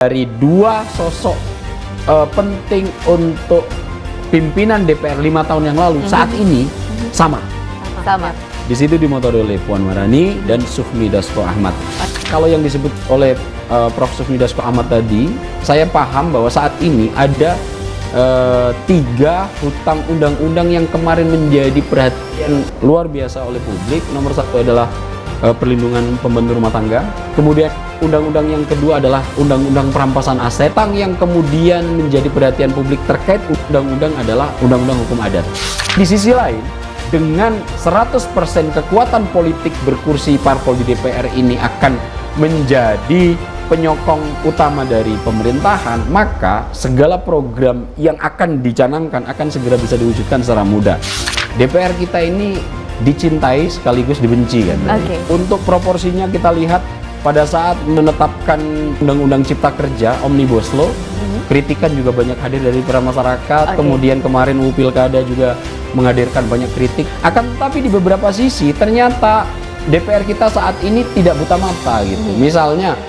dari dua sosok penting untuk pimpinan DPR 5 tahun yang lalu saat ini sama. Di situ dimotori oleh Puan Maharani dan Sufmi Dasko Ahmad. Kalau yang disebut oleh Prof. Sufmi Dasko Ahmad tadi, saya paham bahwa saat ini ada 3 hutang undang-undang yang kemarin menjadi perhatian luar biasa oleh publik. Nomor 1 adalah perlindungan pembantu rumah tangga. Kemudian undang-undang yang kedua adalah undang-undang perampasan aset. Yang kemudian menjadi perhatian publik terkait undang-undang adalah undang-undang hukum adat. Di sisi lain, dengan 100% kekuatan politik berkursi parpol di DPR ini akan menjadi penyokong utama dari pemerintahan, maka segala program yang akan dicanangkan akan segera bisa diwujudkan secara mudah. DPR kita ini dicintai sekaligus dibenci kan. Untuk proporsinya kita lihat pada saat menetapkan Undang-Undang Cipta Kerja Omnibus Law, kritikan juga banyak hadir dari para masyarakat. Kemudian kemarin UU Pilkada juga menghadirkan banyak kritik. Akan tetapi di beberapa sisi ternyata DPR kita saat ini tidak buta mata gitu. Misalnya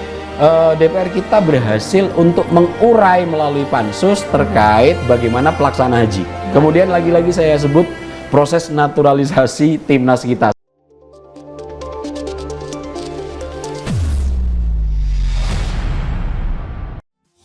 DPR kita berhasil untuk mengurai melalui pansus terkait bagaimana pelaksanaan haji. Kemudian lagi-lagi saya sebut proses naturalisasi timnas kita.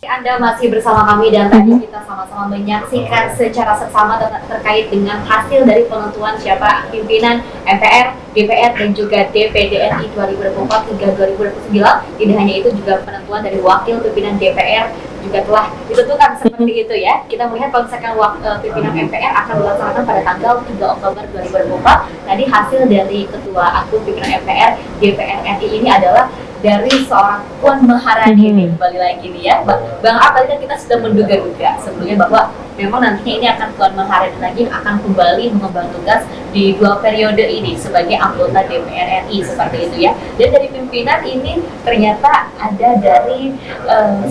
Anda masih bersama kami dan tadi kita sama-sama menyaksikan secara seksama terkait dengan hasil dari penentuan siapa pimpinan MPR, DPR dan juga DPD RI 2024 hingga 2029. Tidak hanya itu, juga penentuan dari wakil pimpinan DPR juga telah ditentukan seperti itu ya. Kita melihat kalau misalkan pimpinan MPR akan dilaksanakan pada tanggal 3 Oktober 2024. Tadi hasil dari ketua akun pimpinan MPR, DPR RI ini adalah dari seorang Puan Maharani ini. Kembali lagi nih ya, Bang A, tadi kan kita sudah menduga-duga sebelumnya bahwa memang nantinya ini akan Puan Maharani lagi yang akan kembali mengemban tugas di 2 periode ini sebagai anggota DPR RI seperti itu ya. Dan dari pimpinan ini ternyata ada dari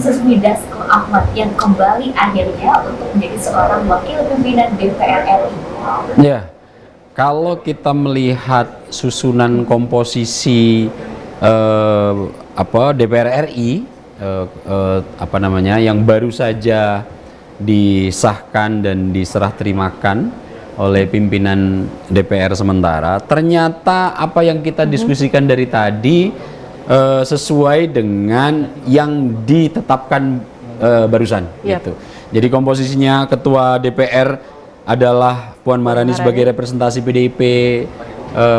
Sufmi Dasko Ahmad yang kembali akhirnya untuk menjadi seorang wakil pimpinan DPR RI. Ya, kalau kita melihat susunan komposisi DPR RI yang baru saja disahkan dan diserah terimakan oleh pimpinan DPR sementara, ternyata apa yang kita diskusikan dari tadi sesuai dengan yang ditetapkan barusan gitu. Jadi komposisinya ketua DPR adalah Puan Maharani sebagai representasi PDIP,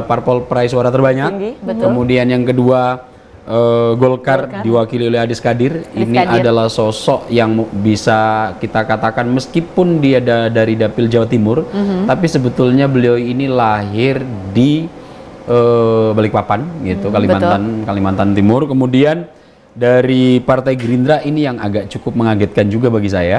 parpol peraih suara terbanyak. Kemudian yang kedua Golkar diwakili oleh Adis Kadir. Ini adalah sosok yang bisa kita katakan meskipun dia dari dapil Jawa Timur, tapi sebetulnya beliau ini lahir di Balikpapan gitu, Kalimantan Timur. Kemudian dari Partai Gerindra ini yang agak cukup mengagetkan juga bagi saya.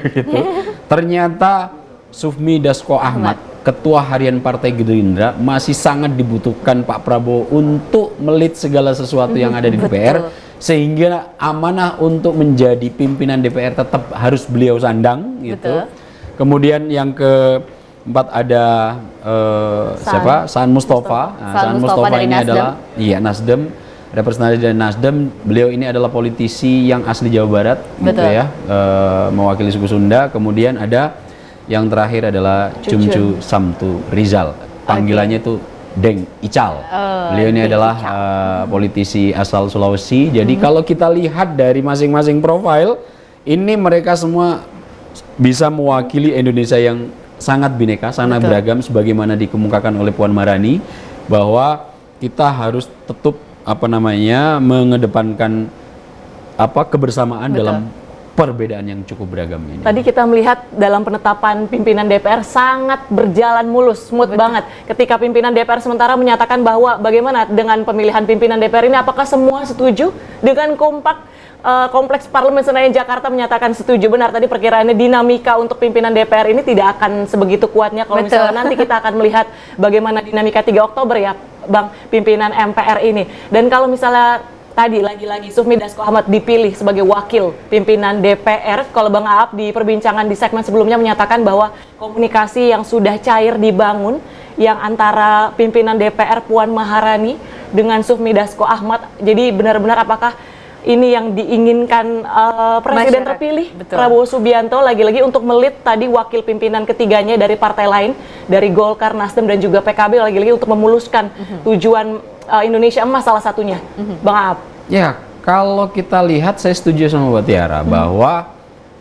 Gitu. Ternyata Sufmi Dasko Ahmad, Ketua Harian Partai Gerindra, masih sangat dibutuhkan Pak Prabowo untuk melit segala sesuatu yang ada di DPR, sehingga amanah untuk menjadi pimpinan DPR tetap harus beliau sandang gitu. Kemudian yang keempat ada Saan Mustafa. Saan Mustafa ini adalah Nasdem, representasi dari Nasdem. Beliau ini adalah politisi yang asli Jawa Barat gitu ya, mewakili suku Sunda. Kemudian ada yang terakhir adalah Cumcu Samtu Rizal, panggilannya itu Deng Ical. Beliau ini adalah politisi asal Sulawesi. Jadi kalau kita lihat dari masing-masing profil, ini mereka semua bisa mewakili Indonesia yang sangat bineka, sangat beragam, sebagaimana dikemukakan oleh Puan Maharani, bahwa kita harus tetap mengedepankan kebersamaan dalam perbedaan yang cukup beragam ini. Tadi kita melihat dalam penetapan pimpinan DPR sangat berjalan mulus, smooth banget. Ketika pimpinan DPR sementara menyatakan bahwa bagaimana dengan pemilihan pimpinan DPR ini, apakah semua setuju dengan Kompleks Parlemen Senayan Jakarta menyatakan setuju. Benar, tadi perkiraannya dinamika untuk pimpinan DPR ini tidak akan sebegitu kuatnya kalau misalnya nanti kita akan melihat bagaimana dinamika 3 Oktober ya, Bang, pimpinan MPR ini. Dan kalau misalnya tadi lagi-lagi Sufmi Dasko Ahmad dipilih sebagai wakil pimpinan DPR. Kalau Bang Aap di perbincangan di segmen sebelumnya menyatakan bahwa komunikasi yang sudah cair dibangun yang antara pimpinan DPR Puan Maharani dengan Sufmi Dasko Ahmad. Jadi benar-benar apakah ini yang diinginkan Presiden Masyarakat, terpilih betul. Prabowo Subianto lagi-lagi untuk melit tadi wakil pimpinan ketiganya dari partai lain, dari Golkar, Nasdem dan juga PKB lagi-lagi untuk memuluskan tujuan Indonesia Emas salah satunya. Bang Aap. Ya, kalau kita lihat saya setuju sama Mbak Tiara bahwa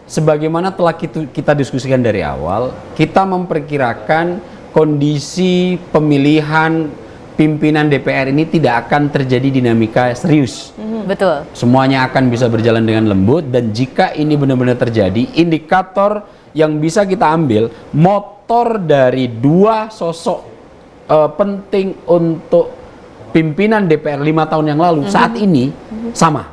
sebagaimana telah kita diskusikan dari awal, kita memperkirakan kondisi pemilihan pimpinan DPR ini tidak akan terjadi dinamika serius. Betul. Semuanya akan bisa berjalan dengan lembut, dan jika ini benar-benar terjadi, indikator yang bisa kita ambil, motor dari dua sosok penting untuk pimpinan DPR 5 tahun yang lalu saat ini sama.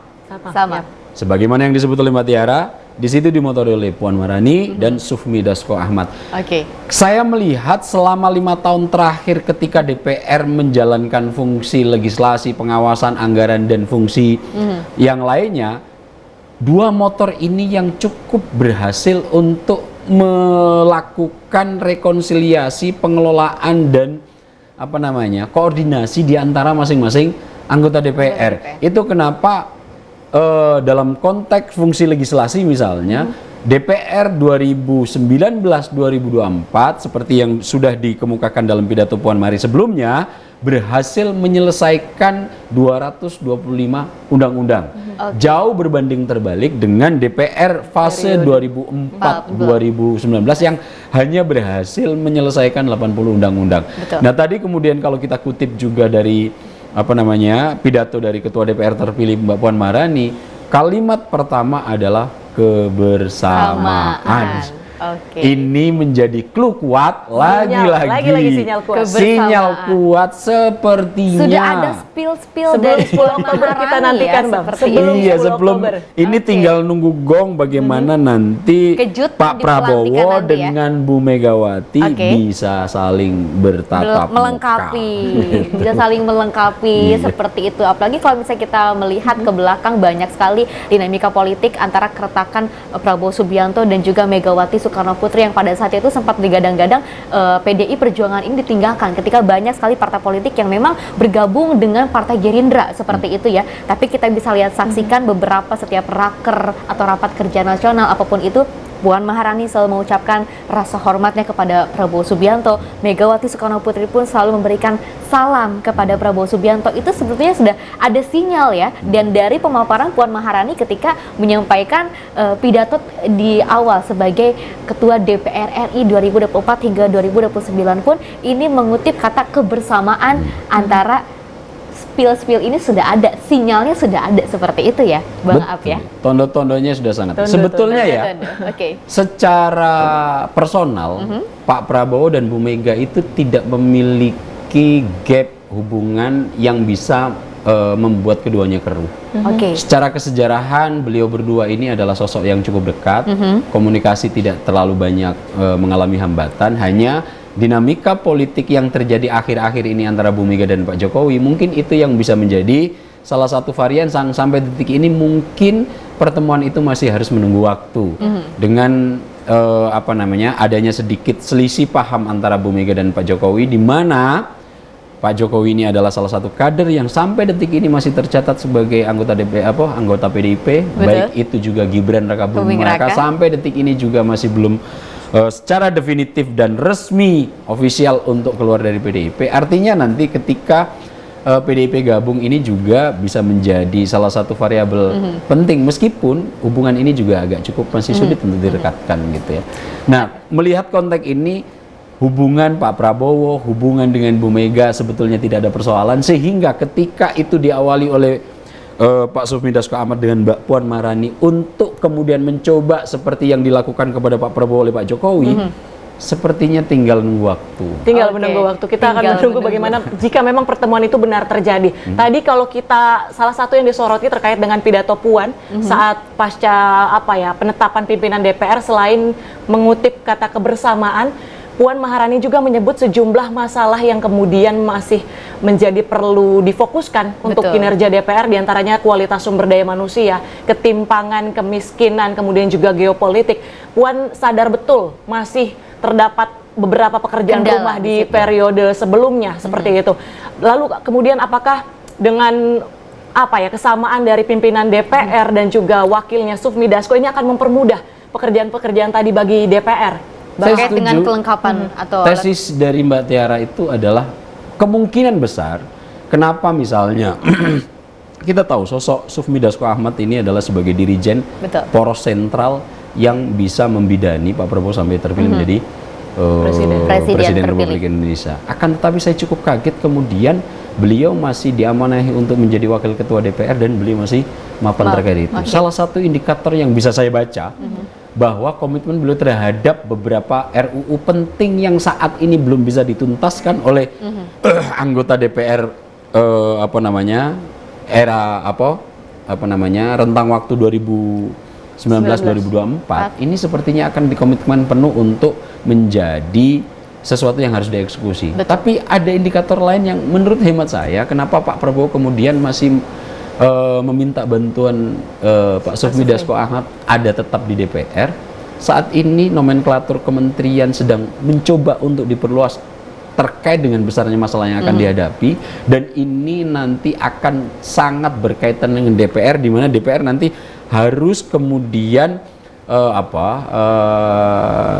Sama. Sebagaimana yang disebut oleh Mbak Tiara, di situ dimotori oleh Puan Maharani dan Sufmi Dasko Ahmad. Oke. Saya melihat selama 5 tahun terakhir ketika DPR menjalankan fungsi legislasi, pengawasan, anggaran, dan fungsi yang lainnya, dua motor ini yang cukup berhasil untuk melakukan rekonsiliasi, pengelolaan, dan koordinasi di antara masing-masing anggota DPR. Itu kenapa dalam konteks fungsi legislasi misalnya, DPR 2019-2024 seperti yang sudah dikemukakan dalam pidato Puan Maharani sebelumnya, berhasil menyelesaikan 225 undang-undang. Jauh berbanding terbalik dengan DPR fase 2004-2019 yang hanya berhasil menyelesaikan 80 undang-undang. Nah, tadi kemudian kalau kita kutip juga dari pidato dari Ketua DPR terpilih Mbak Puan Maharani, kalimat pertama adalah kebersamaan. Oke. Ini menjadi clue kuat lagi-lagi sinyal kuat. sinyal kuat sepertinya. Sudah ada spill Sebelum dari 10 Oktober kita nantikan, Bang. Sebelum Iya, 10 sebelum Oktober. ini Oke. tinggal nunggu gong bagaimana nanti Kejutan Pak di Prabowo pelantikan nanti ya. dengan Bu Megawati Oke. bisa saling bertatap melengkapi, muka. bisa saling melengkapi seperti itu. Apalagi kalau misalnya kita melihat ke belakang, banyak sekali dinamika politik antara keretakan Prabowo Subianto dan juga Megawati Soekarno Putri yang pada saat itu sempat digadang-gadang PDI Perjuangan ini ditinggalkan ketika banyak sekali partai politik yang memang bergabung dengan Partai Gerindra seperti itu ya. Tapi kita bisa lihat saksikan beberapa setiap raker atau rapat kerja nasional apapun itu, Puan Maharani selalu mengucapkan rasa hormatnya kepada Prabowo Subianto. Megawati Soekarno Putri pun selalu memberikan salam kepada Prabowo Subianto. Itu sebetulnya sudah ada sinyal ya. Dan dari pemaparan Puan Maharani ketika menyampaikan pidato di awal sebagai Ketua DPR RI 2024 hingga 2029 pun ini mengutip kata kebersamaan antara spill ini sudah ada, sinyalnya sudah ada seperti itu ya, Bang Aap ya. Tondo-tondonya sudah sangat. Tondo-tondo. Sebetulnya ya, Oke. secara personal, Pak Prabowo dan Bu Mega itu tidak memiliki gap hubungan yang bisa membuat keduanya keruh. Oke. Secara kesejarahan, beliau berdua ini adalah sosok yang cukup dekat, komunikasi tidak terlalu banyak mengalami hambatan, hanya dinamika politik yang terjadi akhir-akhir ini antara Bu Mega dan Pak Jokowi, mungkin itu yang bisa menjadi salah satu varian sampai detik ini. Mungkin pertemuan itu masih harus menunggu waktu dengan adanya sedikit selisih paham antara Bu Mega dan Pak Jokowi, di mana Pak Jokowi ini adalah salah satu kader yang sampai detik ini masih tercatat sebagai anggota anggota PDIP. Betul. Baik itu juga Gibran Raka Buming Raka sampai detik ini juga masih belum secara definitif dan resmi ofisial untuk keluar dari PDIP. Artinya nanti ketika PDIP gabung ini juga bisa menjadi salah satu variabel penting, meskipun hubungan ini juga agak cukup masih sulit untuk direkatkan gitu ya. Nah, melihat konteks ini, hubungan Pak Prabowo, hubungan dengan Bu Mega sebetulnya tidak ada persoalan, sehingga ketika itu diawali oleh Pak Sufmi Dasko Ahmad dengan Mbak Puan Maharani untuk kemudian mencoba seperti yang dilakukan kepada Pak Prabowo oleh Pak Jokowi, sepertinya tinggal nunggu waktu. Tinggal Oke. menunggu waktu. Kita akan Tinggal menunggu menunggu. bagaimana jika memang pertemuan itu benar terjadi. Tadi kalau kita salah satu yang disoroti terkait dengan pidato Puan saat pasca penetapan pimpinan DPR, selain mengutip kata kebersamaan, Puan Maharani juga menyebut sejumlah masalah yang kemudian masih menjadi perlu difokuskan untuk kinerja DPR, diantaranya kualitas sumber daya manusia, ketimpangan, kemiskinan, kemudian juga geopolitik. Puan sadar betul masih terdapat beberapa pekerjaan Kendala rumah di di situ. periode sebelumnya seperti itu. Lalu kemudian apakah dengan apa ya, kesamaan dari pimpinan DPR dan juga wakilnya Sufmi Dasko ini akan mempermudah pekerjaan-pekerjaan tadi bagi DPR? Saya Terkait dengan setuju. kelengkapan atau Tesis dari Mbak Tiara itu adalah kemungkinan besar kenapa misalnya kita tahu sosok Sufmi Dasko Ahmad ini adalah sebagai dirijen Betul. poros sentral yang bisa membidani Pak Prabowo sampai terpilih menjadi Presiden Presiden terpilih. Republik Indonesia. Akan tetapi saya cukup kaget kemudian beliau masih diamanahi untuk menjadi wakil ketua DPR dan beliau masih mapan terkait itu. Oke. Salah satu indikator yang bisa saya baca bahwa komitmen beliau terhadap beberapa RUU penting yang saat ini belum bisa dituntaskan oleh anggota DPR rentang waktu 2019-2024 ini sepertinya akan dikomitmen penuh untuk menjadi sesuatu yang harus dieksekusi. Betul. Tapi ada indikator lain yang menurut hemat saya kenapa Pak Prabowo kemudian masih meminta bantuan Pak Sufmi Dasko Ahmad ada tetap di DPR. Saat ini nomenklatur kementerian sedang mencoba untuk diperluas terkait dengan besarnya masalah yang akan dihadapi, dan ini nanti akan sangat berkaitan dengan DPR, di mana DPR nanti harus kemudian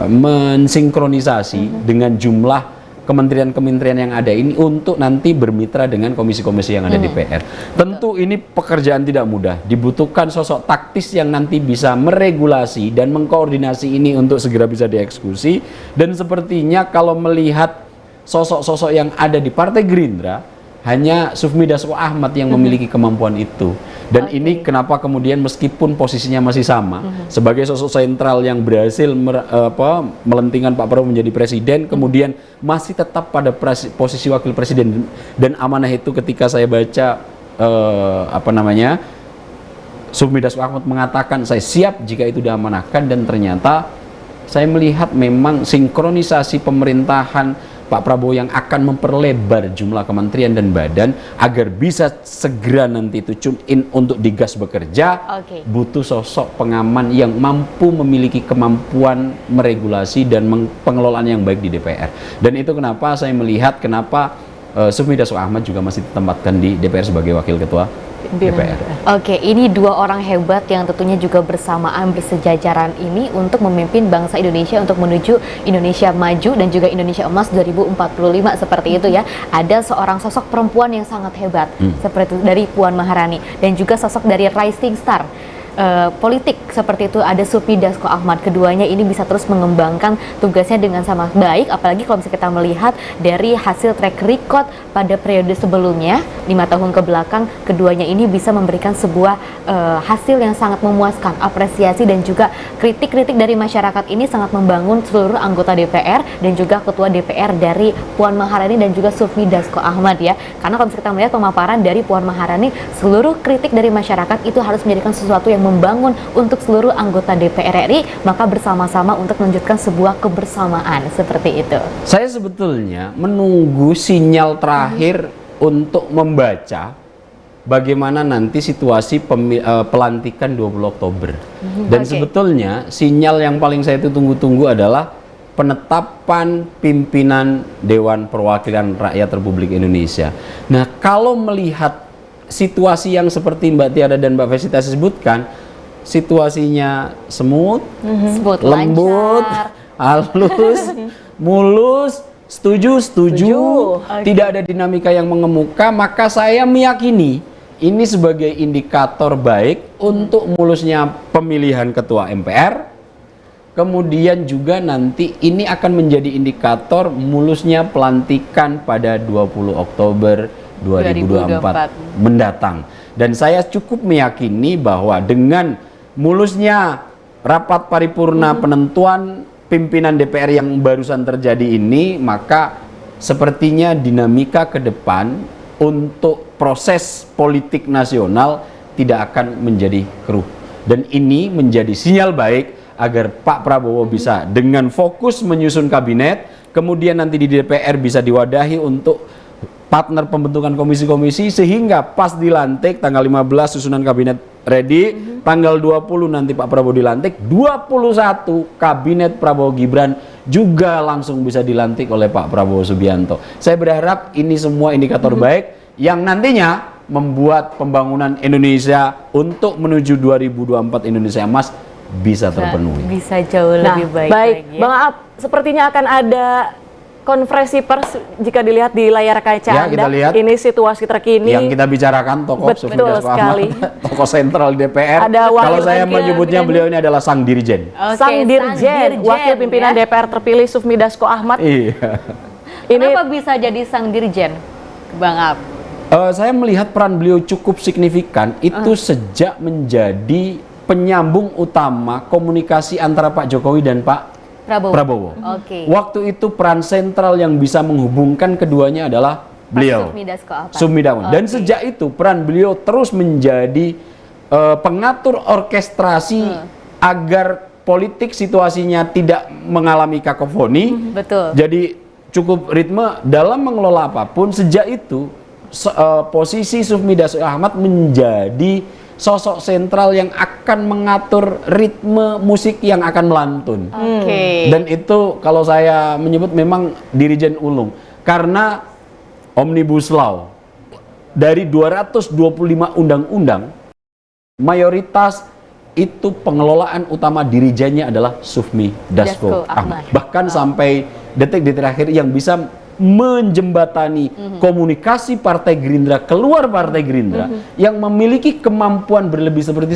mensinkronisasi dengan jumlah kementerian-kementerian yang ada ini untuk nanti bermitra dengan komisi-komisi yang ada di DPR. Tentu ini pekerjaan tidak mudah, dibutuhkan sosok taktis yang nanti bisa meregulasi dan mengkoordinasi ini untuk segera bisa dieksekusi. Dan sepertinya kalau melihat sosok-sosok yang ada di Partai Gerindra, hanya Sufmi Dasko Ahmad yang memiliki kemampuan itu. Dan ini kenapa kemudian meskipun posisinya masih sama, sebagai sosok sentral yang berhasil melentingkan Pak Prabowo menjadi presiden, kemudian masih tetap pada posisi wakil presiden. Dan amanah itu ketika saya baca Sufmi Dasko Ahmad mengatakan saya siap jika itu diamanahkan, dan ternyata saya melihat memang sinkronisasi pemerintahan Pak Prabowo yang akan memperlebar jumlah kementerian dan badan agar bisa segera nanti itu tune in untuk digas bekerja. Oke. Butuh sosok pengaman yang mampu memiliki kemampuan meregulasi dan pengelolaan yang baik di DPR. Dan itu kenapa saya melihat kenapa Sufmi Dasko Ahmad juga masih ditempatkan di DPR sebagai wakil ketua DPR. Oke, ini dua orang hebat yang tentunya juga bersamaan bersejajaran ini untuk memimpin bangsa Indonesia untuk menuju Indonesia maju dan juga Indonesia emas 2045 seperti itu ya. Ada seorang sosok perempuan yang sangat hebat seperti itu dari Puan Maharani, dan juga sosok dari rising star politik seperti itu ada Sufmi Dasko Ahmad. Keduanya ini bisa terus mengembangkan tugasnya dengan sama baik, apalagi kalau misalnya kita melihat dari hasil track record pada periode sebelumnya 5 tahun ke belakang, keduanya ini bisa memberikan sebuah hasil yang sangat memuaskan, apresiasi dan juga kritik-kritik dari masyarakat ini sangat membangun seluruh anggota DPR dan juga ketua DPR dari Puan Maharani dan juga Sufmi Dasko Ahmad ya. Karena kalau misalnya kita melihat pemaparan dari Puan Maharani, seluruh kritik dari masyarakat itu harus menjadikan sesuatu yang membangun untuk seluruh anggota DPR RI, maka bersama-sama untuk melanjutkan sebuah kebersamaan seperti itu. Saya sebetulnya menunggu sinyal terakhir untuk membaca bagaimana nanti situasi pelantikan 20 Oktober. Dan Oke. sebetulnya sinyal yang paling saya itu tunggu-tunggu adalah penetapan pimpinan Dewan Perwakilan Rakyat Republik Indonesia. Nah, kalau melihat situasi yang seperti Mbak Tiara dan Mbak Vesita sebutkan, situasinya smooth, Sebut lembut, lancar. halus, mulus, setuju, Oke. tidak ada dinamika yang mengemuka, maka saya meyakini ini sebagai indikator baik untuk mulusnya pemilihan ketua MPR. Kemudian juga nanti ini akan menjadi indikator mulusnya pelantikan pada 20 Oktober 2024 mendatang. Dan saya cukup meyakini bahwa dengan mulusnya rapat paripurna penentuan pimpinan DPR yang barusan terjadi ini, maka sepertinya dinamika ke depan untuk proses politik nasional tidak akan menjadi keruh. Dan ini menjadi sinyal baik agar Pak Prabowo bisa dengan fokus menyusun kabinet, kemudian nanti di DPR bisa diwadahi untuk partner pembentukan komisi-komisi, sehingga pas dilantik tanggal 15 susunan kabinet ready, tanggal 20 nanti Pak Prabowo dilantik, 21 kabinet Prabowo Gibran juga langsung bisa dilantik oleh Pak Prabowo Subianto. Saya berharap ini semua indikator baik yang nantinya membuat pembangunan Indonesia untuk menuju 2024 Indonesia Emas bisa terpenuhi. Bisa jauh Nah, lebih baik, baik. lagi ya. Bang Aap, sepertinya akan ada konferensi pers jika dilihat di layar kaca Ya, Anda. kita lihat. Ini situasi terkini. Yang kita bicarakan tokoh Betul Sufmi Dasko sekali. Ahmad, tokoh sentral di DPR. Ada wakil Kalau saya pimpinan menyebutnya beliau ini adalah sang dirjen. Oke, Sang Dirjen, wakil pimpinan ya. DPR terpilih Sufmi Dasko Ahmad. Iya. Kenapa bisa jadi sang dirjen, Bang Aap? Saya melihat peran beliau cukup signifikan itu sejak menjadi penyambung utama komunikasi antara Pak Jokowi dan Pak Prabowo. Oke. Waktu itu peran sentral yang bisa menghubungkan keduanya adalah beliau, Sufmi Dasko Ahmad. Sufmi Dasko. Dan Oke. sejak itu peran beliau terus menjadi pengatur orkestrasi agar politik situasinya tidak mengalami kakofoni. Betul. Jadi cukup ritme dalam mengelola apapun. Sejak itu posisi Sufmi Dasko Ahmad menjadi sosok sentral yang akan mengatur ritme musik yang akan melantun. Oke. Dan itu kalau saya menyebut memang Dirjen Ulung. Karena Omnibus Law dari 225 undang-undang, mayoritas itu pengelolaan utama dirijennya adalah Sufmi Dasko Dasko Ahmad. Ahmad. Bahkan sampai detik-detik terakhir yang bisa menjembatani komunikasi Partai Gerindra keluar Partai Gerindra yang memiliki kemampuan berlebih seperti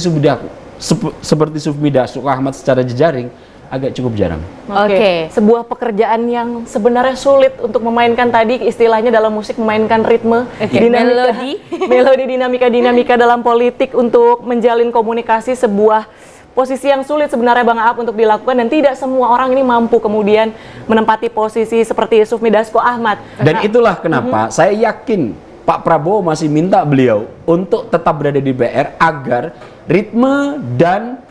Sufmi Dasko Ahmad secara jejaring agak cukup jarang. Oke. Sebuah pekerjaan yang sebenarnya sulit untuk memainkan tadi istilahnya dalam musik memainkan ritme, Melodi. melodi dinamika dalam politik untuk menjalin komunikasi sebuah posisi yang sulit sebenarnya Bang Aap untuk dilakukan dan tidak semua orang ini mampu kemudian menempati posisi seperti Sufmi Dasko Ahmad. Dan itulah kenapa saya yakin Pak Prabowo masih minta beliau untuk tetap berada di DPR agar ritme dan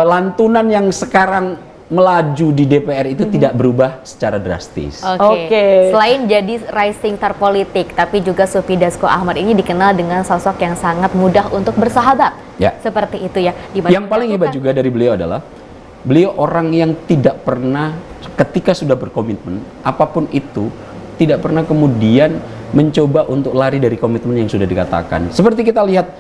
lantunan yang sekarang melaju di DPR itu tidak berubah secara drastis. Oke. Selain jadi rising star politik, tapi juga Sufmi Dasko Ahmad ini dikenal dengan sosok yang sangat mudah untuk bersahabat. Ya. Seperti itu ya. Di mana Yang paling hebat juga dari beliau adalah beliau orang yang tidak pernah ketika sudah berkomitmen apapun itu tidak pernah kemudian mencoba untuk lari dari komitmen yang sudah dikatakan. Seperti kita lihat,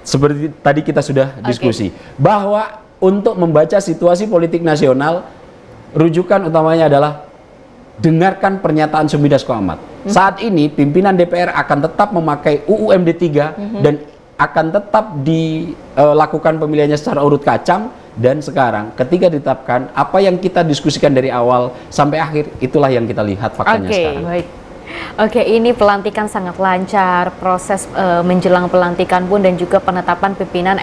seperti tadi kita sudah diskusi bahwa untuk membaca situasi politik nasional, rujukan utamanya adalah dengarkan pernyataan Sufmi Dasko Ahmad. Saat ini pimpinan DPR akan tetap memakai UU MD 3 dan akan tetap dilakukan pemilihannya secara urut kacang. Dan sekarang ketika ditetapkan, apa yang kita diskusikan dari awal sampai akhir, itulah yang kita lihat faktanya sekarang. Baik. Oke, ini pelantikan sangat lancar, proses menjelang pelantikan pun dan juga penetapan pimpinan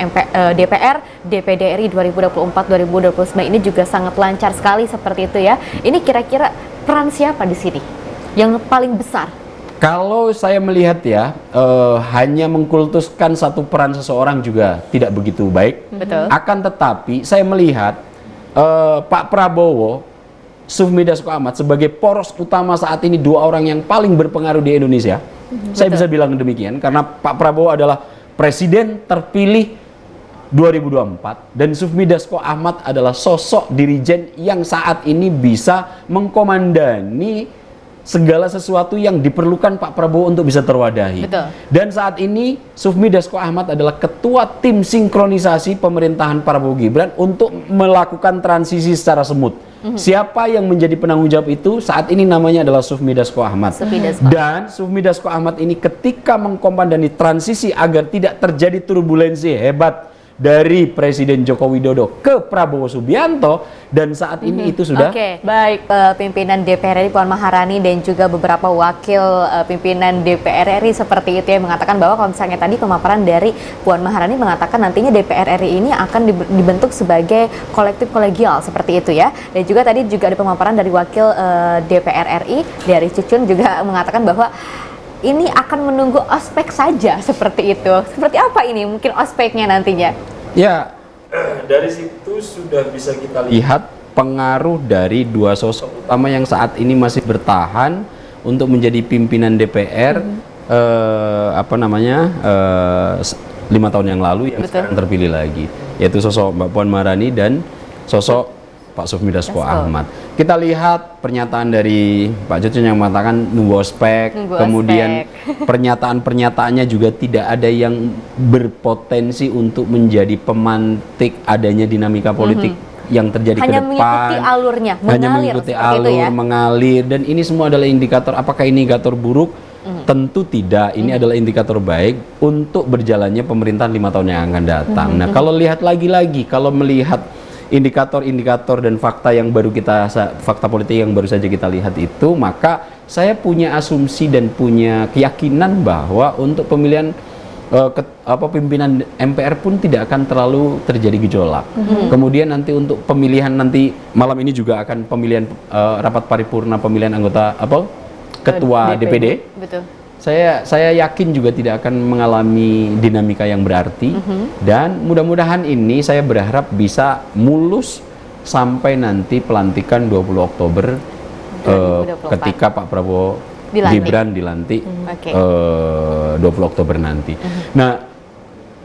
DPR, DPD RI 2024-2029 ini juga sangat lancar sekali seperti itu ya. Ini kira-kira peran siapa di sini yang paling besar? Kalau saya melihat ya, hanya mengkultuskan satu peran seseorang juga tidak begitu baik. Betul. Akan tetapi saya melihat Pak Prabowo, Sufmi Dasko Ahmad sebagai poros utama saat ini dua orang yang paling berpengaruh di Indonesia. Saya bisa bilang demikian karena Pak Prabowo adalah presiden terpilih 2024 dan Sufmi Dasko Ahmad adalah sosok dirijen yang saat ini bisa mengkomandani segala sesuatu yang diperlukan Pak Prabowo untuk bisa terwadahi. Betul. Dan saat ini Sufmi Dasko Ahmad adalah ketua tim sinkronisasi pemerintahan Prabowo Gibran untuk melakukan transisi secara semut. Siapa yang menjadi penanggung jawab itu saat ini namanya adalah Sufmi Dasko Ahmad. Sufmi Dasko. Dan Sufmi Dasko Ahmad ini ketika mengkomandani transisi agar tidak terjadi turbulensi hebat dari Presiden Joko Widodo ke Prabowo Subianto dan saat ini itu sudah Oke, Baik. Pimpinan DPR RI Puan Maharani dan juga beberapa wakil pimpinan DPR RI seperti itu yang mengatakan bahwa kalau misalnya tadi pemaparan dari Puan Maharani mengatakan nantinya DPR RI ini akan dibentuk sebagai kolektif kolegial seperti itu ya. Dan juga tadi juga ada pemaparan dari wakil DPR RI dari Cucun juga mengatakan bahwa ini akan menunggu ospek saja seperti itu. Seperti apa ini mungkin ospeknya nantinya? ya dari situ sudah bisa kita lihat pengaruh dari dua sosok utama yang saat ini masih bertahan untuk menjadi pimpinan DPR 5 tahun yang lalu yang Betul. sekarang terpilih lagi, yaitu sosok Mbak Puan Maharani dan sosok Pak Sufmi Dasko Dasko. Ahmad. Kita lihat pernyataan dari Pak Cucun yang mengatakan nunggu ospek, Nunggu kemudian pernyataan-pernyataannya juga tidak ada yang berpotensi untuk menjadi pemantik adanya dinamika politik yang terjadi Hanya ke depan. mengikuti alurnya, Hanya mengalir mengikuti seperti itu alur, ya. mengalir, dan ini semua adalah indikator. Apakah ini indikator buruk? Tentu tidak. Ini adalah indikator baik untuk berjalannya pemerintahan 5 tahun yang akan datang. Nah, kalau lihat lagi-lagi, kalau melihat indikator-indikator dan fakta yang baru fakta politik yang baru saja kita lihat itu, maka saya punya asumsi dan punya keyakinan bahwa untuk pemilihan pimpinan MPR pun tidak akan terlalu terjadi gejolak. Kemudian nanti untuk pemilihan nanti malam ini juga akan pemilihan rapat paripurna pemilihan anggota ketua DPD. Betul. Saya yakin juga tidak akan mengalami dinamika yang berarti, dan mudah-mudahan ini saya berharap bisa mulus sampai nanti pelantikan 20 Oktober 2024. ketika Pak Prabowo Gibran dilantik Oke. 20 Oktober nanti. Nah,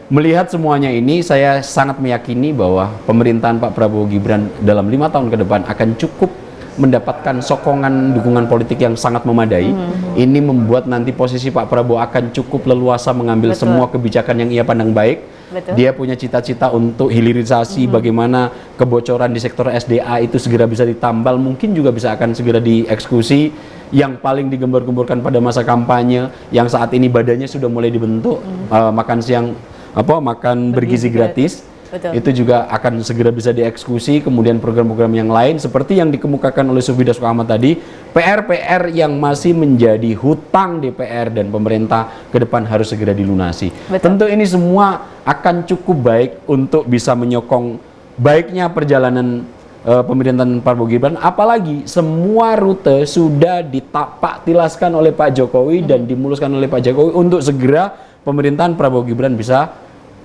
melihat semuanya ini, saya sangat meyakini bahwa pemerintahan Pak Prabowo Gibran dalam 5 tahun ke depan akan cukup mendapatkan sokongan dukungan politik yang sangat memadai. Ini membuat nanti posisi Pak Prabowo akan cukup leluasa mengambil Betul. semua kebijakan yang ia pandang baik. Betul. Dia punya cita-cita untuk hilirisasi, bagaimana kebocoran di sektor SDA itu segera bisa ditambal, mungkin juga bisa akan segera dieksekusi. Yang paling digembar-gemborkan pada masa kampanye, yang saat ini badannya sudah mulai dibentuk, makan siang makan bergizi gratis. Betul. Itu juga akan segera bisa dieksekusi. Kemudian program-program yang lain seperti yang dikemukakan oleh Sufmi Dasko Ahmad tadi, PR-PR yang masih menjadi hutang DPR dan pemerintah ke depan harus segera dilunasi. Betul. Tentu ini semua akan cukup baik untuk bisa menyokong baiknya perjalanan pemerintahan Prabowo Gibran, apalagi semua rute sudah ditapak tilaskan oleh Pak Jokowi dan dimuluskan oleh Pak Jokowi untuk segera pemerintahan Prabowo Gibran bisa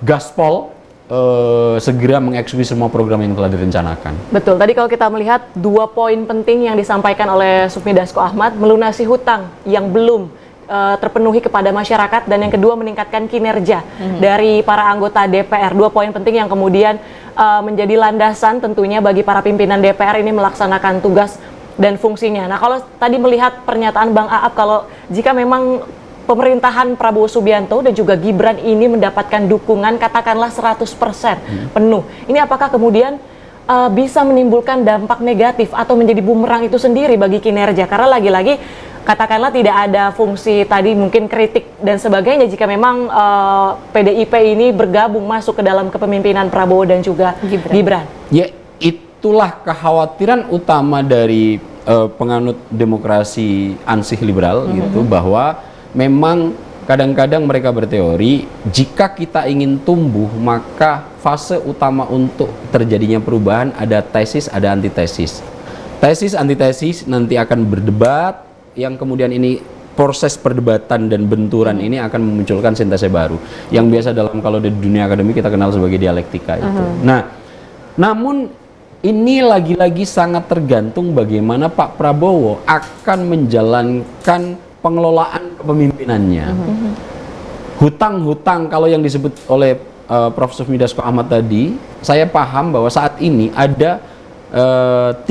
gaspol segera mengeksekusi semua program yang telah direncanakan. Betul, tadi kalau kita melihat 2 poin penting yang disampaikan oleh Sufmi Dasko Ahmad, melunasi hutang yang belum terpenuhi kepada masyarakat, dan yang kedua meningkatkan kinerja dari para anggota DPR. 2 poin penting yang kemudian menjadi landasan tentunya bagi para pimpinan DPR ini melaksanakan tugas dan fungsinya. Nah, kalau tadi melihat pernyataan Bang Aap, kalau jika memang pemerintahan Prabowo Subianto dan juga Gibran ini mendapatkan dukungan katakanlah 100% penuh, ini apakah kemudian bisa menimbulkan dampak negatif atau menjadi bumerang itu sendiri bagi kinerja? Karena lagi-lagi katakanlah tidak ada fungsi tadi mungkin kritik dan sebagainya jika memang PDIP ini bergabung masuk ke dalam kepemimpinan Prabowo dan juga Gibran. Ya, itulah kekhawatiran utama dari penganut demokrasi ansih liberal gitu, bahwa memang kadang-kadang mereka berteori jika kita ingin tumbuh maka fase utama untuk terjadinya perubahan ada tesis, ada antitesis. Tesis, antitesis nanti akan berdebat, yang kemudian ini proses perdebatan dan benturan ini akan memunculkan sintesa baru yang biasa kalau di dunia akademik kita kenal sebagai dialektika itu. Nah, namun ini lagi-lagi sangat tergantung bagaimana Pak Prabowo akan menjalankan pengelolaan kepemimpinannya. Hutang-hutang kalau yang disebut oleh Prof. Sufmi Dasko Ahmad tadi, saya paham bahwa saat ini ada 3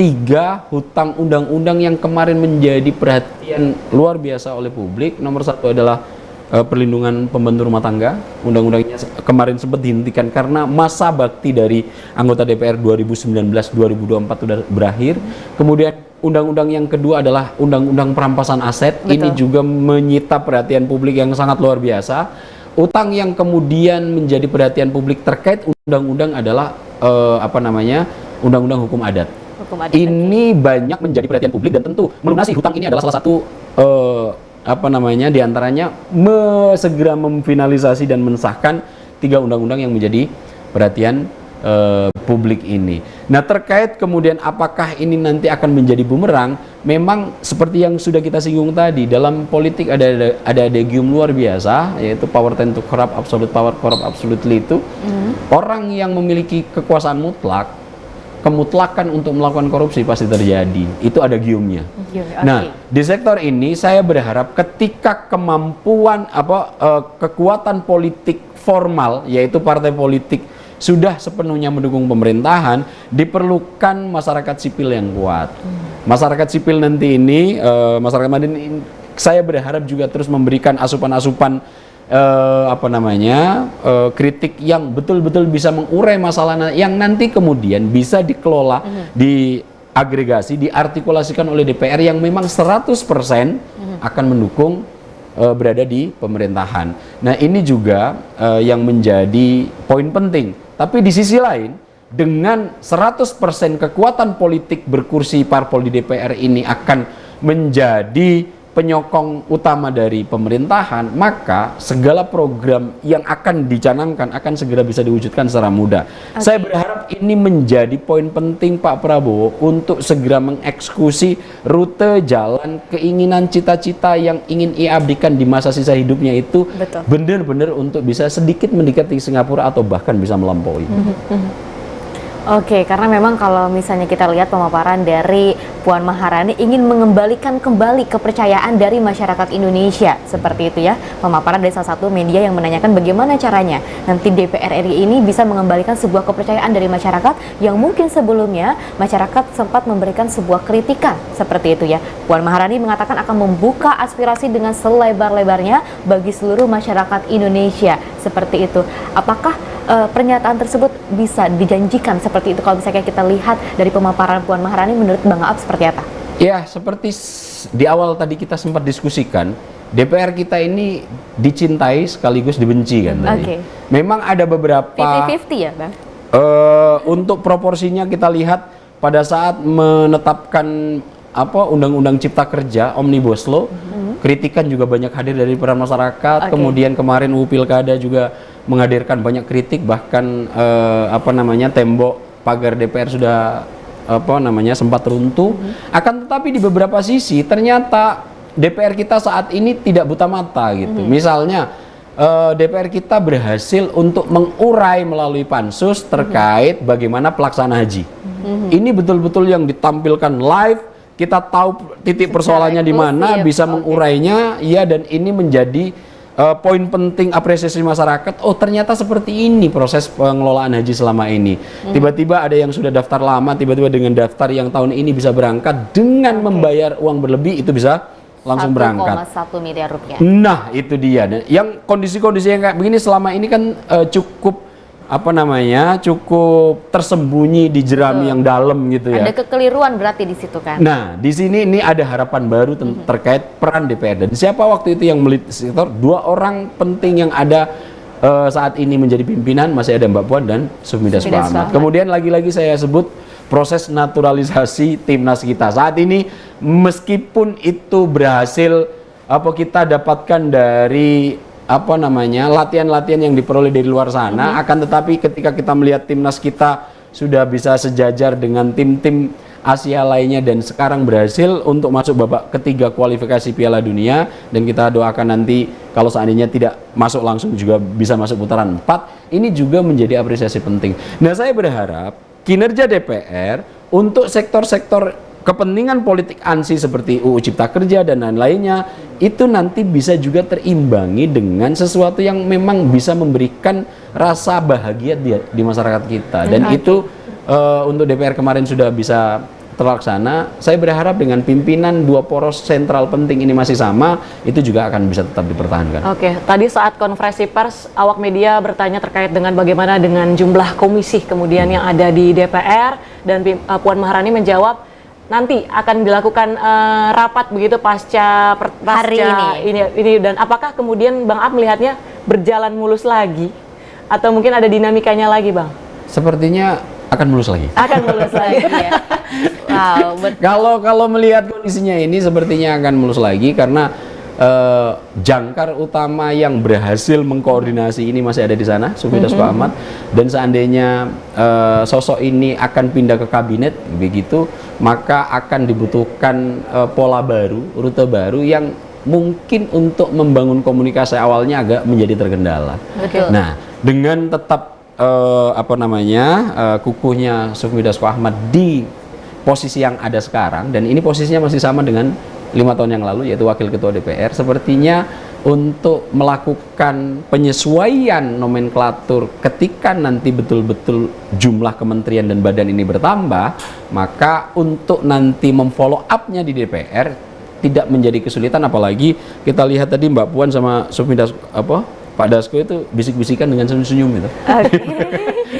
hutang undang-undang yang kemarin menjadi perhatian luar biasa oleh publik. Nomor 1 adalah perlindungan pembantu rumah tangga. Undang-undangnya kemarin sempat dihentikan karena masa bakti dari anggota DPR 2019-2024 sudah berakhir. Kemudian undang-undang yang kedua adalah undang-undang perampasan aset. Betul. Ini juga menyita perhatian publik yang sangat luar biasa. Utang yang kemudian menjadi perhatian publik terkait undang-undang adalah undang-undang hukum adat. Ini banyak menjadi perhatian publik, dan tentu melunasi hutang ini adalah salah satu diantaranya segera memfinalisasi dan mensahkan 3 undang-undang yang menjadi perhatian publik ini. Nah, terkait kemudian apakah ini nanti akan menjadi bumerang, memang seperti yang sudah kita singgung tadi, dalam politik ada adagium luar biasa, yaitu power tend to corrupt, absolute power corrupt absolutely itu. Orang yang memiliki kekuasaan mutlak, kemutlakan untuk melakukan korupsi pasti terjadi. Itu ada giumnya. Nah, di sektor ini saya berharap ketika kemampuan kekuatan politik formal, yaitu partai politik sudah sepenuhnya mendukung pemerintahan, diperlukan masyarakat sipil yang kuat. Masyarakat sipil nanti ini, masyarakat Madani ini, saya berharap juga terus memberikan asupan-asupan kritik yang betul-betul bisa mengurai masalah yang nanti kemudian bisa dikelola, diagregasi, diartikulasikan oleh DPR yang memang 100% akan mendukung berada di pemerintahan. Nah, ini juga yang menjadi poin penting. Tapi di sisi lain, dengan 100% kekuatan politik berkursi parpol di DPR ini akan menjadi penyokong utama dari pemerintahan, maka segala program yang akan dicanangkan akan segera bisa diwujudkan secara mudah. Saya berharap ini menjadi poin penting Pak Prabowo untuk segera mengeksekusi rute jalan keinginan cita-cita yang ingin ia abdikan di masa sisa hidupnya itu benar-benar untuk bisa sedikit mendekati Singapura atau bahkan bisa melampaui. Oke, karena memang kalau misalnya kita lihat pemaparan dari Puan Maharani ingin mengembalikan kembali kepercayaan dari masyarakat Indonesia, seperti itu ya, pemaparan dari salah satu media yang menanyakan bagaimana caranya nanti DPR RI ini bisa mengembalikan sebuah kepercayaan dari masyarakat yang mungkin sebelumnya masyarakat sempat memberikan sebuah kritikan, seperti itu ya. Puan Maharani mengatakan akan membuka aspirasi dengan selebar-lebarnya bagi seluruh masyarakat Indonesia, seperti itu. Apakah pernyataan tersebut bisa dijanjikan seperti itu kalau misalnya kita lihat dari pemaparan Puan Maharani, menurut Bang Aap seperti apa? Ya, seperti di awal tadi kita sempat diskusikan, DPR kita ini dicintai sekaligus dibenci kan tadi. Memang ada beberapa 50-50 ya, Bang? Untuk proporsinya kita lihat pada saat menetapkan Undang-Undang Cipta Kerja Omnibus Law, kritikan juga banyak hadir dari peran masyarakat. Kemudian kemarin UU Pilkada juga menghadirkan banyak kritik, bahkan tembok pagar DPR sudah sempat runtuh. Akan tetapi di beberapa sisi ternyata DPR kita saat ini tidak buta mata gitu. Misalnya DPR kita berhasil untuk mengurai melalui pansus terkait bagaimana pelaksanaan haji. Ini betul-betul yang ditampilkan live. Kita tahu titik persoalannya di mana, bisa mengurainya, ya, dan ini menjadi poin penting apresiasi masyarakat. Oh, ternyata seperti ini proses pengelolaan haji selama ini. Tiba-tiba ada yang sudah daftar lama, tiba-tiba dengan daftar yang tahun ini bisa berangkat dengan membayar uang berlebih, itu bisa langsung berangkat. 1,1 miliar rupiah. Nah, itu dia. Yang kondisi-kondisi yang kayak begini selama ini kan cukup cukup tersembunyi di jerami yang dalam gitu ya. Ada kekeliruan berarti di situ kan. Nah, di sini ini ada harapan baru terkait peran DPR. Dan siapa waktu itu yang meliti sektor? Dua orang penting yang ada saat ini menjadi pimpinan, masih ada Mbak Puan dan Sufmi Dasko Ahmad. Kemudian lagi-lagi saya sebut proses naturalisasi timnas kita. Saat ini meskipun itu berhasil kita dapatkan dari latihan-latihan yang diperoleh dari luar sana, akan tetapi ketika kita melihat timnas kita sudah bisa sejajar dengan tim-tim Asia lainnya dan sekarang berhasil untuk masuk babak ketiga kualifikasi Piala Dunia, dan kita doakan nanti kalau seandainya tidak masuk langsung juga bisa masuk putaran 4, ini juga menjadi apresiasi penting. Nah, saya berharap kinerja DPR untuk sektor-sektor kepentingan politik ANSI seperti UU Cipta Kerja dan lain-lainnya itu nanti bisa juga terimbangi dengan sesuatu yang memang bisa memberikan rasa bahagia di masyarakat kita, dan itu untuk DPR kemarin sudah bisa terlaksana. Saya berharap dengan pimpinan dua poros sentral penting ini masih sama, itu juga akan bisa tetap dipertahankan. Oke, tadi saat konferensi pers awak media bertanya terkait dengan bagaimana dengan jumlah komisi kemudian yang ada di DPR, dan Puan Maharani menjawab nanti akan dilakukan rapat begitu pasca hari ini, dan apakah kemudian Bang Aap melihatnya berjalan mulus lagi atau mungkin ada dinamikanya lagi, Bang? Sepertinya akan mulus lagi. Akan mulus lagi ya. Wow, kalau melihat kondisinya ini sepertinya akan mulus lagi karena jangkar utama yang berhasil mengkoordinasi ini masih ada di sana, Sufmi Dasko Ahmad, dan seandainya sosok ini akan pindah ke kabinet begitu, maka akan dibutuhkan pola baru, rute baru yang mungkin untuk membangun komunikasi awalnya agak menjadi terkendala. Betul. Nah, dengan tetap kukuhnya Sufmi Dasko Ahmad di posisi yang ada sekarang, dan ini posisinya masih sama dengan 5 tahun yang lalu, yaitu Wakil Ketua DPR, sepertinya untuk melakukan penyesuaian nomenklatur ketika nanti betul-betul jumlah kementerian dan badan ini bertambah, maka untuk nanti memfollow up-nya di DPR tidak menjadi kesulitan. Apalagi kita lihat tadi Mbak Puan sama Pak Dasko itu bisik-bisikan dengan senyum-senyum itu.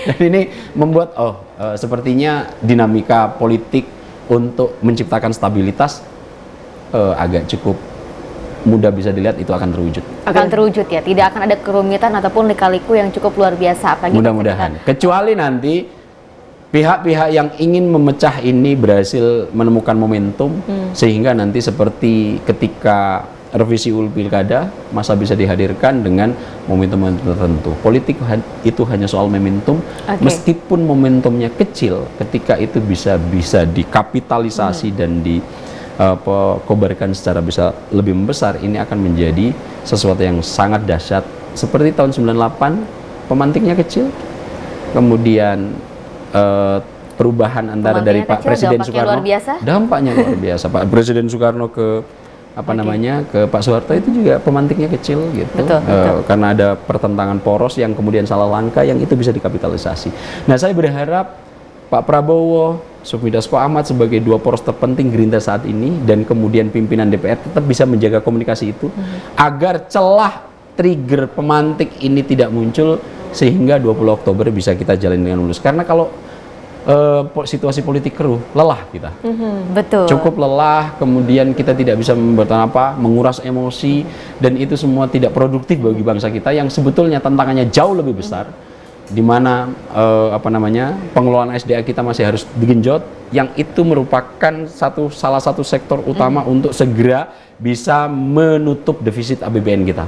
Dan ini membuat sepertinya dinamika politik untuk menciptakan stabilitas agak cukup mudah bisa dilihat itu akan terwujud. Akan terwujud ya, tidak akan ada kerumitan ataupun lika-liku yang cukup luar biasa. Apalagi mudah-mudahan. Kecuali nanti pihak-pihak yang ingin memecah ini berhasil menemukan momentum sehingga nanti seperti ketika revisi UU Pilkada masa bisa dihadirkan dengan momentum tertentu. Politik itu hanya soal momentum, meskipun momentumnya kecil, ketika itu bisa dikapitalisasi dan dikobarkan secara bisa lebih membesar, ini akan menjadi sesuatu yang sangat dahsyat. Seperti tahun 98, pemantiknya kecil, kemudian perubahan antara dari Pak Presiden Soekarno, dampaknya luar biasa. Pak Presiden Soekarno ke ke Pak Soeharto itu juga pemantiknya kecil gitu. Betul. Karena ada pertentangan poros yang kemudian salah langkah yang itu bisa dikapitalisasi. Nah, saya berharap Pak Prabowo, Sufmi Dasko Ahmad sebagai dua poros terpenting Gerindra saat ini dan kemudian pimpinan DPR tetap bisa menjaga komunikasi itu agar celah trigger pemantik ini tidak muncul sehingga 20 Oktober bisa kita jalani dengan mulus. Karena kalau situasi politik keruh, lelah kita. Betul. Cukup lelah, kemudian kita tidak bisa menguras emosi, dan itu semua tidak produktif bagi bangsa kita yang sebetulnya tantangannya jauh lebih besar, di mana pengelolaan SDA kita masih harus digenjot, yang itu merupakan salah satu sektor utama untuk segera bisa menutup defisit APBN kita.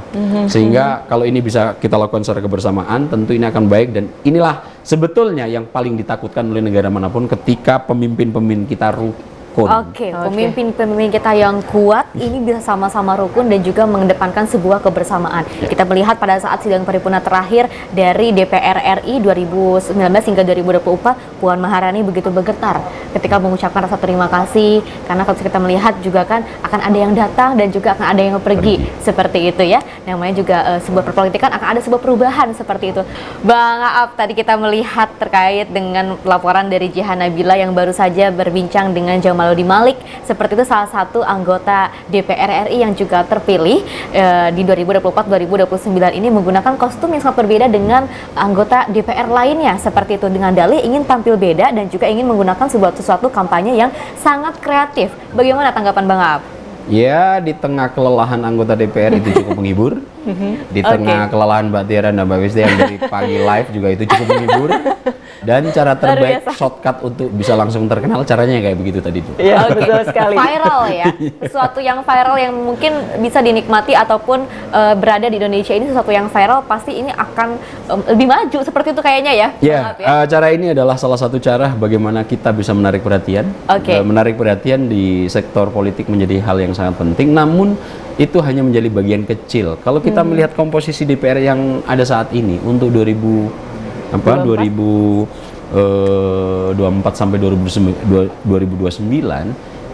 Sehingga kalau ini bisa kita lakukan secara kebersamaan, tentu ini akan baik, dan inilah sebetulnya yang paling ditakutkan oleh negara manapun ketika pemimpin-pemimpin kita rukun. Pemimpin-pemimpin kita yang kuat ini bisa sama-sama rukun dan juga mengedepankan sebuah kebersamaan. Kita melihat pada saat sidang paripurna terakhir dari DPR RI 2019 hingga 2024, Puan Maharani begitu bergetar ketika mengucapkan rasa terima kasih, karena kalau kita melihat juga kan akan ada yang datang dan juga akan ada yang pergi. Seperti itu ya. Namanya juga sebuah perpolitikan, akan ada sebuah perubahan seperti itu. Bang Aap, tadi kita melihat terkait dengan laporan dari Jihan Nabila yang baru saja berbincang dengan Jamaludin Malik, seperti itu salah satu anggota DPR RI yang juga terpilih di 2024-2029 ini menggunakan kostum yang sangat berbeda dengan anggota DPR lainnya, seperti itu, dengan dalih ingin tampil beda dan juga ingin menggunakan sesuatu kampanye yang sangat kreatif. Bagaimana tanggapan Bang Aap? Ya, di tengah kelelahan anggota DPR itu cukup menghibur. Di tengah kelelahan Mbak Tiara dan Mbak Wisti yang dari pagi live juga itu cukup menghibur. Dan cara terbaik shortcut untuk bisa langsung terkenal, caranya kayak begitu tadi tuh. Iya, betul sekali. Viral ya, sesuatu yang viral yang mungkin bisa dinikmati ataupun berada di Indonesia ini, sesuatu yang viral pasti ini akan lebih maju seperti itu kayaknya ya. Cara ini adalah salah satu cara bagaimana kita bisa menarik perhatian. Menarik perhatian di sektor politik menjadi hal yang sangat penting, namun itu hanya menjadi bagian kecil. Kalau kita melihat komposisi DPR yang ada saat ini untuk 2024 sampai 2029,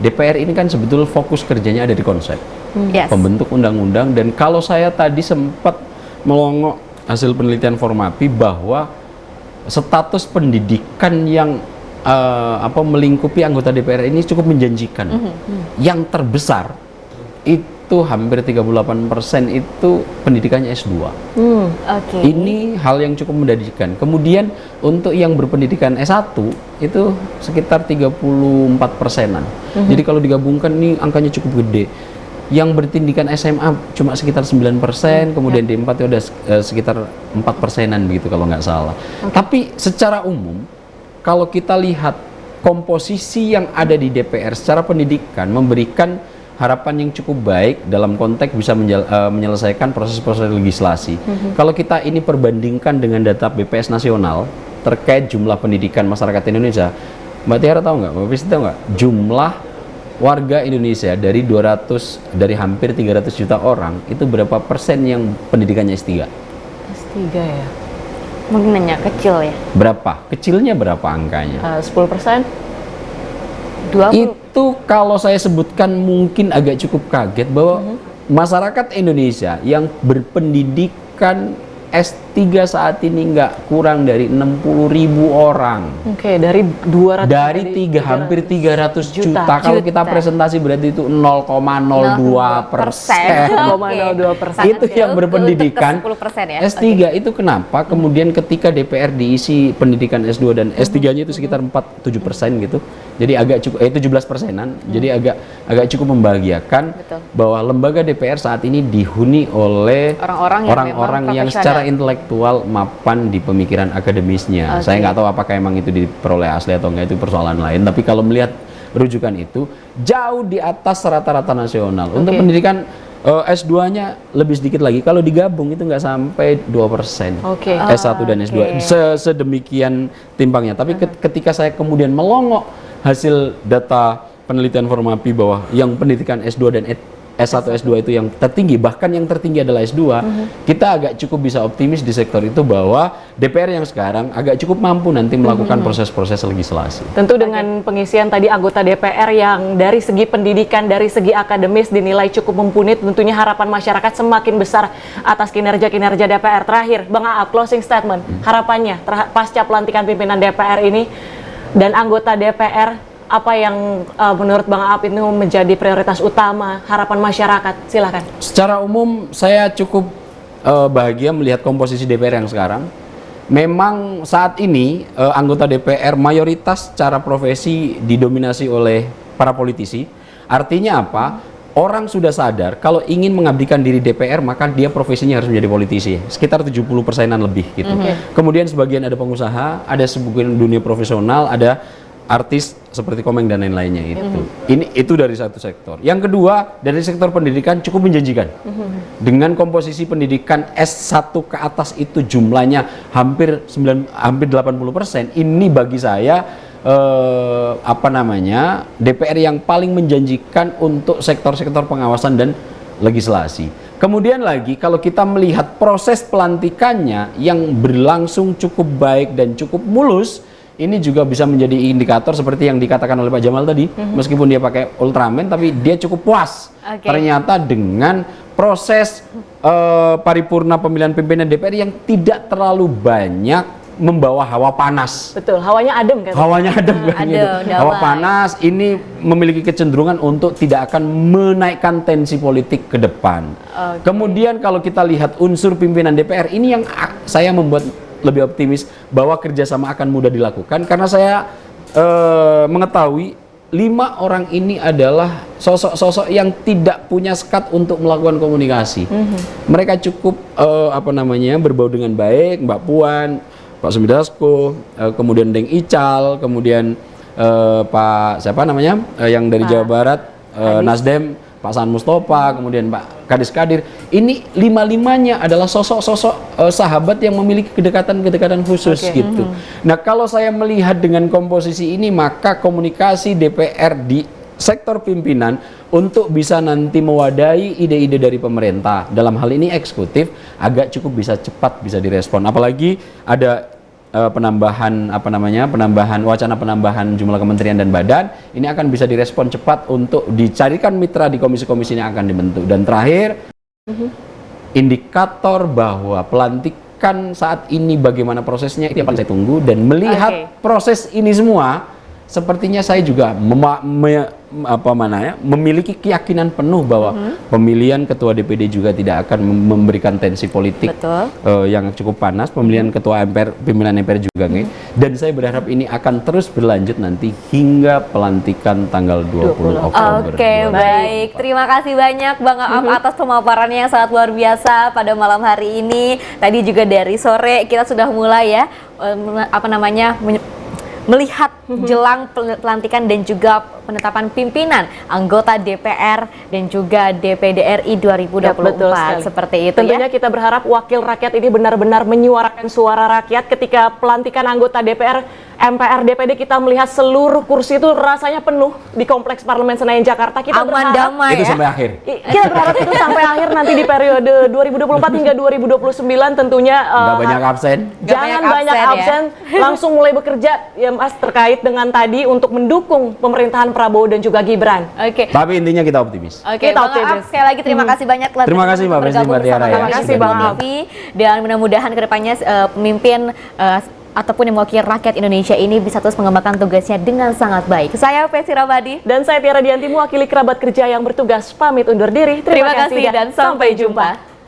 DPR ini kan sebetulnya fokus kerjanya ada di konsep pembentuk undang-undang. Dan kalau saya tadi sempat melongok hasil penelitian Formapi bahwa status pendidikan yang melingkupi anggota DPR ini cukup menjanjikan. Yang terbesar itu hampir 38% itu pendidikannya S2. Ini hal yang cukup menjanjikan. Kemudian untuk yang berpendidikan S1 itu sekitar 34%-an. Jadi kalau digabungkan ini angkanya cukup gede. Yang berpendidikan SMA cuma sekitar 9%, kemudian D4 itu ada sekitar 4%-an begitu kalau nggak salah. Tapi secara umum kalau kita lihat komposisi yang ada di DPR secara pendidikan memberikan harapan yang cukup baik dalam konteks bisa menyelesaikan proses-proses legislasi. Kalau kita ini perbandingkan dengan data BPS nasional terkait jumlah pendidikan masyarakat Indonesia, Mbak Tiara tahu nggak, Mbak Fisti tahu nggak, jumlah warga Indonesia dari hampir 300 juta orang itu berapa persen yang pendidikannya S3? S3 ya? Mungkin hanya kecil ya. Berapa? Kecilnya berapa angkanya? 10%? 20. Itu kalau saya sebutkan mungkin agak cukup kaget bahwa masyarakat Indonesia yang berpendidikan S3 saat ini nggak kurang dari 60.000 orang. Oke, dari 200 Dari hampir 300 juta. Kalau kita presentasi berarti itu 0,02%. 0,02%. Itu yang berpendidikan 10% ya. S3 itu kenapa kemudian ketika DPR diisi pendidikan S2 dan S3-nya itu sekitar 4-7% gitu. Jadi agak cukup 17%-an. Jadi agak cukup membahagiakan. Betul. Bahwa lembaga DPR saat ini dihuni oleh Orang-orang yang memang secara profesional. intelektual mapan di pemikiran akademisnya. Oke. Saya nggak tahu apakah emang itu diperoleh asli atau enggak, itu persoalan lain. Tapi kalau melihat rujukan itu jauh di atas rata-rata nasional. Untuk pendidikan S2-nya lebih sedikit lagi. Kalau digabung itu nggak sampai 2%. Oke. S1 dan S2 sedemikian timpangnya. Tapi ketika saya kemudian melongok hasil data penelitian Formapi bahwa yang pendidikan S2 dan S1 S2 itu yang tertinggi, bahkan yang tertinggi adalah S2, kita agak cukup bisa optimis di sektor itu bahwa DPR yang sekarang agak cukup mampu nanti melakukan proses-proses legislasi. Tentu dengan pengisian tadi anggota DPR yang dari segi pendidikan, dari segi akademis dinilai cukup mumpuni, tentunya harapan masyarakat semakin besar atas kinerja-kinerja DPR. Terakhir, Bang Aap, closing statement, harapannya pasca pelantikan pimpinan DPR ini dan anggota DPR, apa yang menurut Bang Aap itu menjadi prioritas utama harapan masyarakat? Silakan. Secara umum saya cukup bahagia melihat komposisi DPR yang sekarang. Memang saat ini anggota DPR mayoritas secara profesi didominasi oleh para politisi. Artinya apa? Orang sudah sadar kalau ingin mengabdikan diri DPR maka dia profesinya harus menjadi politisi. Sekitar 70%-an lebih gitu. Kemudian sebagian ada pengusaha, ada sebagian dunia profesional, ada artis seperti Komeng dan lain-lainnya itu. Itu dari satu sektor. Yang kedua, dari sektor pendidikan cukup menjanjikan. Dengan komposisi pendidikan S1 ke atas itu jumlahnya hampir 80%. Ini bagi saya DPR yang paling menjanjikan untuk sektor-sektor pengawasan dan legislasi. Kemudian lagi kalau kita melihat proses pelantikannya yang berlangsung cukup baik dan cukup mulus, ini juga bisa menjadi indikator seperti yang dikatakan oleh Pak Jamal tadi, meskipun dia pakai Ultraman tapi dia cukup puas. Ternyata dengan proses paripurna pemilihan pimpinan DPR yang tidak terlalu banyak membawa hawa panas. Betul, hawanya adem kan? Hawanya adem kan gitu. Hawa panas ini memiliki kecenderungan untuk tidak akan menaikkan tensi politik ke depan. Kemudian kalau kita lihat unsur pimpinan DPR ini yang saya membuat lebih optimis bahwa kerjasama akan mudah dilakukan karena saya mengetahui 5 orang ini adalah sosok-sosok yang tidak punya sekat untuk melakukan komunikasi. Mereka cukup berbau dengan baik, Mbak Puan, Pak Sumidasko, kemudian Deng Ical, kemudian Pak yang dari Jawa Barat, Nasdem, Pak Saan Mustafa, kemudian Pak Kadis Kadir. Ini 5-limanya adalah sosok-sosok sahabat yang memiliki kedekatan-kedekatan khusus gitu. Nah, kalau saya melihat dengan komposisi ini, maka komunikasi DPR di sektor pimpinan untuk bisa nanti mewadahi ide-ide dari pemerintah, dalam hal ini eksekutif, agak cukup bisa cepat bisa direspon. Apalagi ada penambahan wacana penambahan jumlah kementerian dan badan, ini akan bisa direspon cepat untuk dicarikan mitra di komisi-komisi yang akan dibentuk. Dan terakhir, indikator bahwa pelantikan saat ini bagaimana prosesnya itu yang paling saya tunggu, dan melihat proses ini semua sepertinya saya juga memiliki keyakinan penuh bahwa pemilihan ketua DPD juga tidak akan memberikan tensi politik yang cukup panas, pemilihan ketua MPR, pimpinan MPR juga dan saya berharap ini akan terus berlanjut nanti hingga pelantikan tanggal 20 Oktober. Oke, baik. Terima kasih banyak Bang Aap atas pemaparannya yang sangat luar biasa pada malam hari ini. Tadi juga dari sore kita sudah mulai ya melihat jelang pelantikan dan juga penetapan pimpinan anggota DPR dan juga DPD RI 2024 seperti itu. Tentunya kita berharap wakil rakyat ini benar-benar menyuarakan suara rakyat ketika pelantikan anggota DPR, MPR, DPD. Kita melihat seluruh kursi itu rasanya penuh di Kompleks Parlemen Senayan Jakarta. Kita aman berharap damai itu ya. sampai akhir. Kita berharap itu sampai akhir nanti di periode 2024 hingga 2029 tentunya. Nggak banyak absen. Jangan banyak absen, langsung mulai bekerja ya, Mas terkait dengan tadi untuk mendukung pemerintahan Prabowo dan juga Gibran. Oke. Tapi intinya kita optimis. Oke, Kita Bang optimis. Aaf, sekali lagi terima kasih banyak telah Terima kasih, Mbak Presti, bergabung Mbak Tiara, bersama ya. kami Terima di kasih, Bang Aaf. TV. Dan mudah-mudahan kedepannya pemimpin ataupun yang mewakili rakyat Indonesia ini bisa terus mengembangkan tugasnya dengan sangat baik. Saya Pesi Rabadi. Dan saya Tiara Dianti, mewakili kerabat kerja yang bertugas, pamit undur diri. Terima kasih dan sampai jumpa.